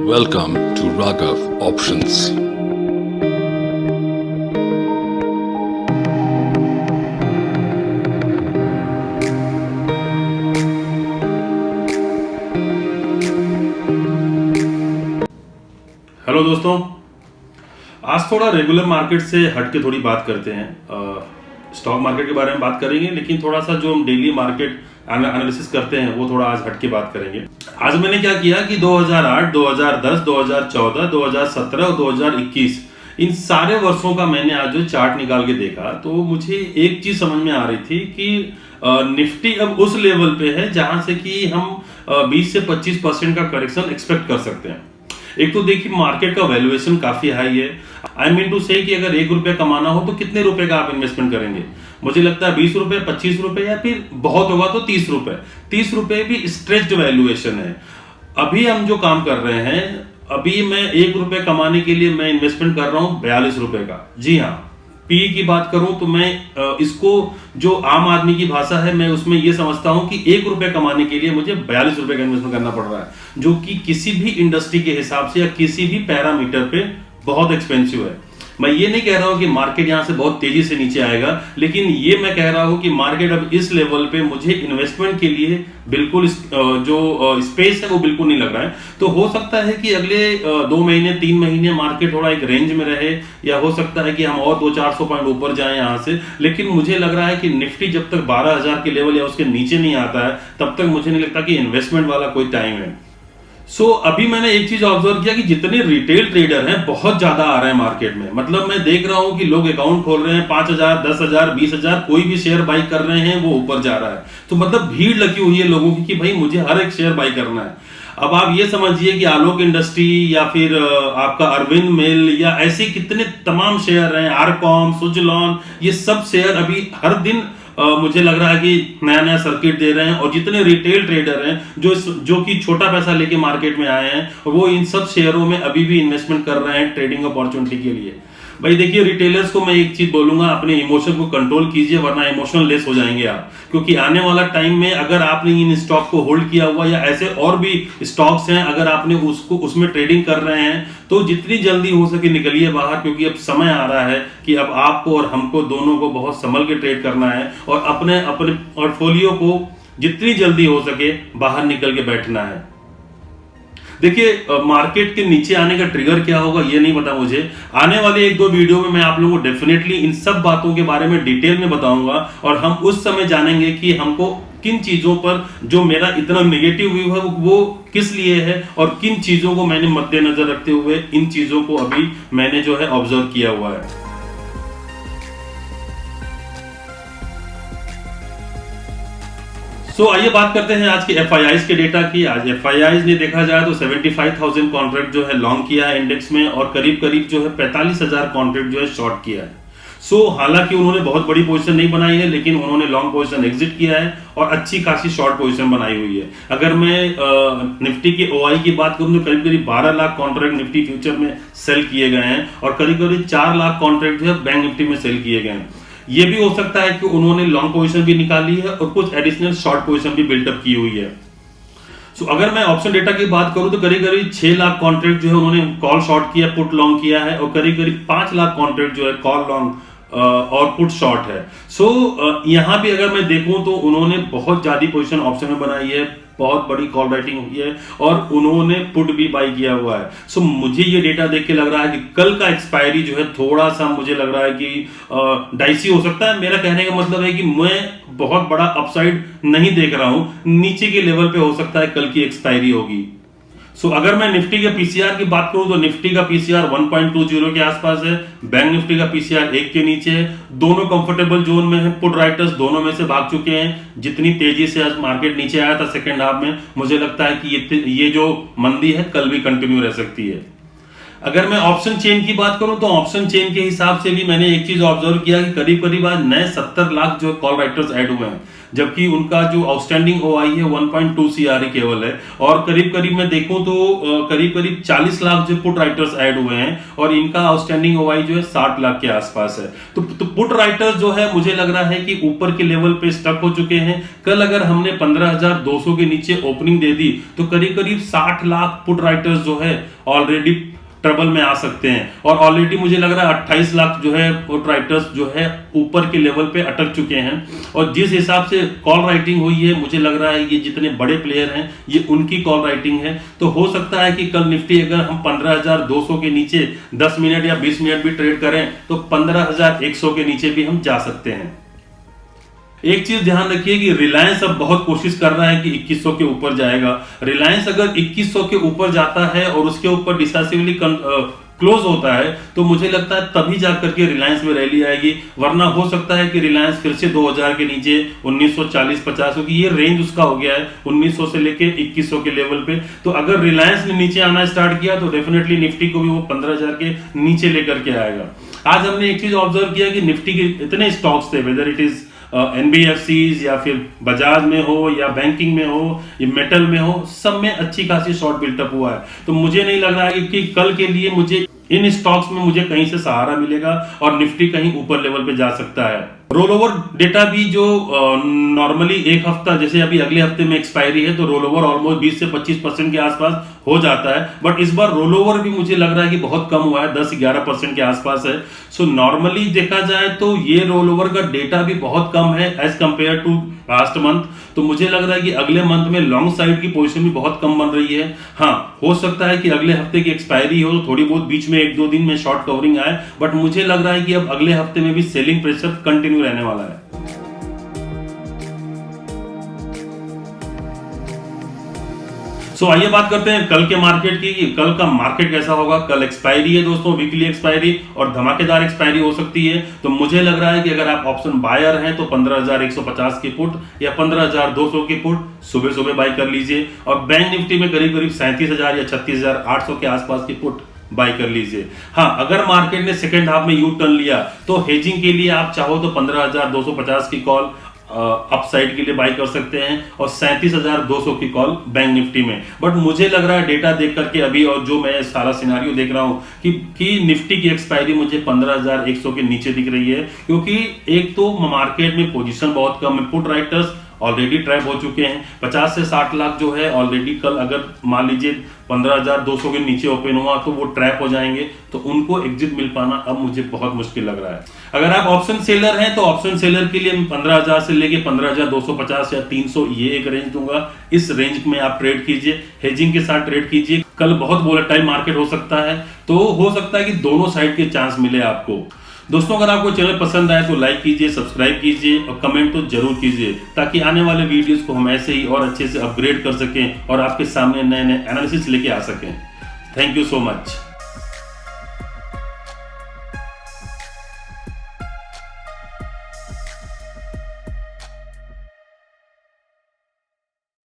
Welcome to Raghav Options. Hello दोस्तों, आज थोड़ा रेगुलर मार्केट से हट के थोड़ी बात करते हैं। स्टॉक मार्केट के बारे में बात करेंगे, लेकिन थोड़ा सा जो हम डेली मार्केट एनालिसिस करते हैं वो थोड़ा आज हट के बात करेंगे। आज मैंने क्या किया कि 2008, 2010, 2014, 2017 और 2021 इन सारे वर्षों का मैंने आज जो चार्ट निकाल के देखा, तो मुझे एक चीज समझ में आ रही थी कि निफ्टी अब उस लेवल पे है जहां से कि हम 20 से 25% का करेक्शन एक्सपेक्ट कर सकते हैं। एक तो देखिए, मार्केट का वैल्यूएशन काफी हाई है। आई मीन टू से कि अगर 1 रुपया कमाना हो तो कितने रुपए का आप इन्वेस्टमेंट करेंगे? मुझे लगता है 20 रुपए, 25 रुपए, या फिर बहुत होगा तो 30 रुपए। 30 रुपए भी स्ट्रेच्ड वैल्यूएशन है। अभी हम जो काम कर रहे हैं, अभी मैं 1 रुपए कमाने के लिए मैं इन्वेस्टमेंट कर रहा हूं 42 रुपए का। जी हाँ, पी की बात करूं तो मैं इसको जो आम आदमी की भाषा है, मैं उसमें ये समझता हूं कि 1 रुपए कमाने के लिए मुझे 42 रुपए का इन्वेस्टमेंट करना पड़ रहा है, जो कि किसी भी इंडस्ट्री के हिसाब से या किसी भी पैरामीटर पे बहुत एक्सपेंसिव है। मैं ये नहीं कह रहा हूं कि मार्केट यहां से बहुत तेजी से नीचे आएगा, लेकिन ये मैं कह रहा हूं कि मार्केट अब इस लेवल पे मुझे इन्वेस्टमेंट के लिए बिल्कुल जो स्पेस है वो बिल्कुल नहीं लग रहा है। तो हो सकता है कि अगले 2 महीने 3 महीने मार्केट थोड़ा एक रेंज में रहे, या हो सकता है कि हम और 200-400 पॉइंट ऊपर जाएं यहां से। लेकिन मुझे लग रहा है कि निफ्टी जब तक 12,000 के लेवल या उसके नीचे नहीं आता है, तब तक मुझे नहीं लगता कि इन्वेस्टमेंट वाला कोई टाइम है। अभी मैंने एक चीज ऑब्जर्व किया कि जितने रिटेल ट्रेडर हैं बहुत ज्यादा आ रहे हैं मार्केट में। मतलब मैं देख रहा हूं कि लोग अकाउंट खोल रहे हैं, 5,000, 10,000, 20,000, कोई भी शेयर बाई कर रहे हैं, वो ऊपर जा रहा है। तो मतलब भीड़ लगी हुई है लोगों की कि भाई मुझे हर एक शेयर बाई करना है। अब आप ये समझिए कि आलोक इंडस्ट्री या फिर आपका अरविंद मिल या ऐसे कितने तमाम शेयर हैं, आरकॉम, सुजलॉन, ये सब शेयर अभी हर दिन मुझे लग रहा है कि नया नया सर्किट दे रहे हैं। और जितने रिटेल ट्रेडर हैं जो कि छोटा पैसा लेके मार्केट में आए हैं, वो इन सब शेयरों में अभी भी इन्वेस्टमेंट कर रहे हैं ट्रेडिंग अपॉर्चुनिटी के लिए। भाई देखिए, रिटेलर्स को मैं एक चीज बोलूंगा, अपने इमोशन को कंट्रोल कीजिए, वरना इमोशनल लेस हो जाएंगे आप। क्योंकि आने वाला टाइम में अगर आपने इन स्टॉक को होल्ड किया हुआ, या ऐसे और भी स्टॉक्स हैं, अगर आपने उसमें ट्रेडिंग कर रहे हैं, तो जितनी जल्दी हो सके निकलिए बाहर। क्योंकि अब समय आ रहा है कि अब आपको और हमको दोनों को बहुत संभल के ट्रेड करना है, और अपने पोर्टफोलियो को जितनी जल्दी हो सके बाहर निकल के बैठना है। देखिए, मार्केट के नीचे आने का ट्रिगर क्या होगा ये नहीं पता मुझे। आने वाले 1-2 वीडियो में मैं आप लोगों को डेफिनेटली इन सब बातों के बारे में डिटेल में बताऊंगा, और हम उस समय जानेंगे कि हमको किन चीजों पर जो मेरा इतना नेगेटिव व्यू है वो किस लिए है, और किन चीजों को मैंने मद्देनजर रखते हुए इन चीजों को अभी मैंने जो है ऑब्जर्व किया हुआ है। आइए बात करते हैं आज के एफआईआईज के डेटा की। आज एफआईआईज ने देखा जाए तो 75,000 कॉन्ट्रैक्ट जो है लॉन्ग किया है इंडेक्स में, और करीब करीब जो है 45,000 कॉन्ट्रैक्ट जो है शॉर्ट किया है। हालांकि उन्होंने बहुत बड़ी पोजीशन नहीं बनाई है, लेकिन उन्होंने लॉन्ग पोजीशन एग्जिट किया है और अच्छी खासी शॉर्ट पोजीशन बनाई हुई है। अगर मैं निफ्टी के ओआई की बात करूं तो करीब करीब 12 लाख कॉन्ट्रैक्ट निफ्टी फ्यूचर में सेल किए गए हैं, और करीब करीब 4 लाख कॉन्ट्रैक्ट जो है बैंक निफ्टी में सेल किए गए हैं। ये भी हो सकता है कि उन्होंने लॉन्ग पोजीशन भी निकाली है और कुछ एडिशनल शॉर्ट पोजीशन भी बिल्डअप की हुई है। अगर मैं ऑप्शन डेटा की बात करूं तो करीब करीब 6 लाख कॉन्ट्रैक्ट जो है उन्होंने कॉल शॉर्ट किया, पुट लॉन्ग किया है, और करीब करीब 5 लाख कॉन्ट्रैक्ट जो है कॉल लॉन्ग और पुट शॉर्ट है। यहां भी अगर मैं देखूं तो उन्होंने बहुत ज्यादा पोजीशन ऑप्शन में बनाई है, बहुत बड़ी कॉल राइटिंग हुई है, और उन्होंने पुट भी बाई किया हुआ है। मुझे ये डेटा देख के लग रहा है कि कल का एक्सपायरी जो है थोड़ा सा मुझे लग रहा है कि डाइसी हो सकता है। मेरा कहने का मतलब है कि मैं बहुत बड़ा अपसाइड नहीं देख रहा हूं, नीचे के लेवल पे हो सकता है कल की एक्सपायरी होगी। अगर मैं निफ्टी के पीसीआर की बात करूं तो निफ्टी का पीसीआर 1.20 के आसपास है, बैंक निफ्टी का पीसीआर 1 के नीचे है। दोनों कंफर्टेबल जोन में है, पुट राइटर्स दोनों में से भाग चुके हैं। जितनी तेजी से आज मार्केट नीचे आया था सेकेंड हाफ में, मुझे लगता है कि ये जो मंदी है कल भी कंटिन्यू रह सकती है। अगर मैं ऑप्शन चेन की बात करूं तो ऑप्शन चेन के हिसाब से भी मैंने एक चीज ऑब्जर्व किया कि करीब करीब आज नए 70 लाख जो कॉल राइटर्स ऐड हुए हैं, जबकि उनका जो आउटस्टैंडिंग OI है 1.2 CRE केवल है। और करीब करीब मैं देखूं तो करीब करीब 40 लाख जो पुट राइटर्स ऐड हुए हैं और इनका आउटस्टैंडिंग OI जो है 60 लाख के आसपास है। तो पुट राइटर्स जो है मुझे लग रहा है कि ऊपर के लेवल पे स्टक हो चुके हैं। कल अगर हमने 15,200 के नीचे ओपनिंग दे दी तो करीब करीब 60 लाख पुट राइटर्स जो है ऑलरेडी ट्रबल में आ सकते हैं। और ऑलरेडी मुझे लग रहा है 28 लाख जो है पुट राइटर्स जो है ऊपर के लेवल पे अटक चुके हैं। और जिस हिसाब से कॉल राइटिंग हुई है मुझे लग रहा है ये जितने बड़े प्लेयर हैं ये उनकी कॉल राइटिंग है। तो हो सकता है कि कल निफ्टी अगर हम 15,200 के नीचे 10 मिनट या 20 मिनट भी ट्रेड करें तो 15,100 के नीचे भी हम जा सकते हैं। एक चीज ध्यान रखिए कि रिलायंस अब बहुत कोशिश कर रहा है कि 2100 के ऊपर जाएगा। रिलायंस अगर 2100 के ऊपर जाता है और उसके ऊपर डिसाइसिवली क्लोज होता है तो मुझे लगता है तभी जाकर के रिलायंस में रैली आएगी, वरना हो सकता है कि रिलायंस फिर से 2000 के नीचे 1940-50, क्योंकि ये रेंज उसका हो गया है 1900 से लेके 2100 के लेवल पे। तो अगर रिलायंस ने नीचे आना स्टार्ट किया तो डेफिनेटली निफ्टी को भी वो 15,000 के नीचे लेकर के आएगा। आज हमने एक चीज ऑब्जर्व किया कि निफ्टी के इतने स्टॉक्स थे, वेदर इट इज NBFCs या फिर बजाज में हो या बैंकिंग में हो या मेटल में हो, सब में अच्छी खासी शॉर्ट बिल्टअप हुआ है। तो मुझे नहीं लग रहा है कि कल के लिए मुझे इन स्टॉक्स में मुझे कहीं से सहारा मिलेगा और निफ्टी कहीं ऊपर लेवल पे जा सकता है। रोल ओवर डेटा भी जो नॉर्मली एक हफ्ता, जैसे अभी अगले हफ्ते में एक्सपायरी है तो रोल ओवर ऑलमोस्ट 20 से 25% के आसपास हो जाता है, बट इस बार रोल ओवर भी मुझे लग रहा है कि बहुत कम हुआ है, 10-11% के आसपास है। सो नॉर्मली देखा जाए तो ये रोल ओवर का डेटा भी बहुत कम है as compared to last month. तो मुझे लग रहा है कि अगले मंथ में लॉन्ग साइड की पोजीशन भी बहुत कम बन रही है। हाँ, हो सकता है कि अगले हफ्ते की एक्सपायरी हो तो थोड़ी बहुत बीच में 1-2 दिन में शॉर्ट कवरिंग आए, बट मुझे लग रहा है कि अब अगले हफ्ते में भी सेलिंग प्रेशर कंटिन्यू रहने वाला है। सो आइए बात करते हैं कल के मार्केट की, कि कल का मार्केट कैसा होगा। कल एक्सपायरी है दोस्तों, वीकली एक्सपायरी, और धमाकेदार एक्सपायरी हो सकती है। तो मुझे लग रहा है कि अगर आप ऑप्शन बायर हैं तो 15,150 की पुट या 15,200 की पुट सुबह सुबह बाय कर लीजिए। और बैंक निफ्टी में करीब करीब 37,000 या 36,800 के आसपास की पुट बाय कर लीजिए। हाँ, अगर मार्केट ने सेकेंड हाफ में यू टर्न लिया तो हेजिंग के लिए आप चाहो तो 15,250 की कॉल अपसाइड के लिए बाय कर सकते हैं और 37,200 की कॉल बैंक निफ्टी में। बट मुझे लग रहा है डेटा देख करके अभी, और जो मैं सारा सिनारियो देख रहा हूं कि निफ्टी की एक्सपायरी मुझे 15,100 के नीचे दिख रही है, क्योंकि एक तो मार्केट में पोजीशन बहुत कम है, पुट राइटर्स ऑलरेडी ट्रैप हो चुके हैं। 50 से 60 लाख जो है ऑलरेडी कल अगर मान लीजिए 15,200 के नीचे ओपन हुआ तो वो ट्रैप हो जाएंगे, तो उनको एग्जिट मिल पाना अब मुझे बहुत मुश्किल लग रहा है। अगर आप ऑप्शन सेलर हैं तो ऑप्शन सेलर के लिए 15,000 से लेके 15,250 या 300 ये एक रेंज दूंगा। इस रेंज में आप ट्रेड कीजिए, हेजिंग के साथ ट्रेड कीजिए। कल बहुत वोलेटाइल मार्केट हो सकता है, तो हो सकता है कि दोनों साइड के चांस मिले आपको। दोस्तों, अगर आपको चैनल पसंद आए तो लाइक कीजिए, सब्सक्राइब कीजिए और कमेंट तो जरूर कीजिए, ताकि आने वाले वीडियोस को हम ऐसे ही और अच्छे से अपग्रेड कर सकें और आपके सामने नए नए एनालिसिस लेके आ सकें। Thank you so much.